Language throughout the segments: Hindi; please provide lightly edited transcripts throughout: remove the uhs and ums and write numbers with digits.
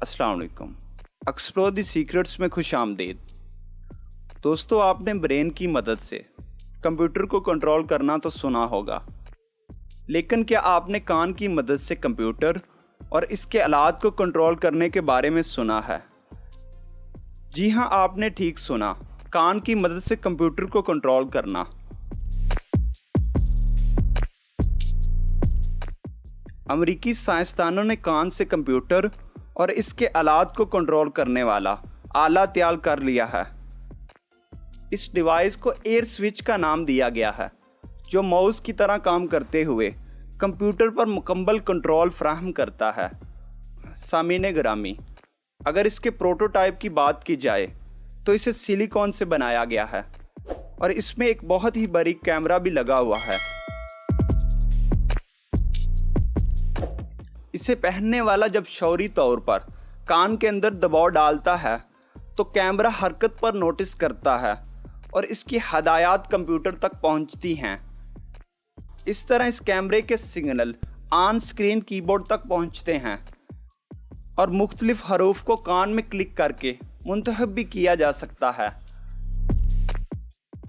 अस्सलाम वालेकुम। एक्सप्लोर द सीक्रेट्स में खुश आमदीद। दोस्तों, आपने ब्रेन की मदद से कंप्यूटर को कंट्रोल करना तो सुना होगा, लेकिन क्या आपने कान की मदद से कंप्यूटर और इसके आलात को कंट्रोल करने के बारे में सुना है? जी हाँ, आपने ठीक सुना, कान की मदद से कंप्यूटर को कंट्रोल करना। अमेरिकी साइंसदानों ने कान से कंप्यूटर और इसके आलात को कंट्रोल करने वाला आला तैयार कर लिया है। इस डिवाइस को एयर स्विच का नाम दिया गया है, जो माउस की तरह काम करते हुए कंप्यूटर पर मुकम्मल कंट्रोल फराहम करता है। सामीने ग्रामी, अगर इसके प्रोटोटाइप की बात की जाए तो इसे सिलिकॉन से बनाया गया है और इसमें एक बहुत ही बारीक कैमरा भी लगा हुआ है। इसे पहनने वाला जब शौरी तौर पर कान के अंदर दबाव डालता है तो कैमरा हरकत पर नोटिस करता है और इसकी हदायत कंप्यूटर तक पहुंचती हैं। इस तरह इस कैमरे के सिग्नल ऑन स्क्रीन कीबोर्ड तक पहुंचते हैं और मुख्तलिफ हरूफ को कान में क्लिक करके मुंतखब भी किया जा सकता है।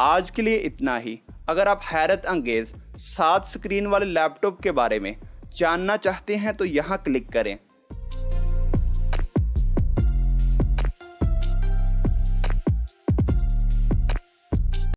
आज के लिए इतना ही। अगर आप हैरत अंगेज 7 स्क्रीन वाले लैपटॉप के बारे में जानना चाहते हैं तो यहाँ क्लिक करें।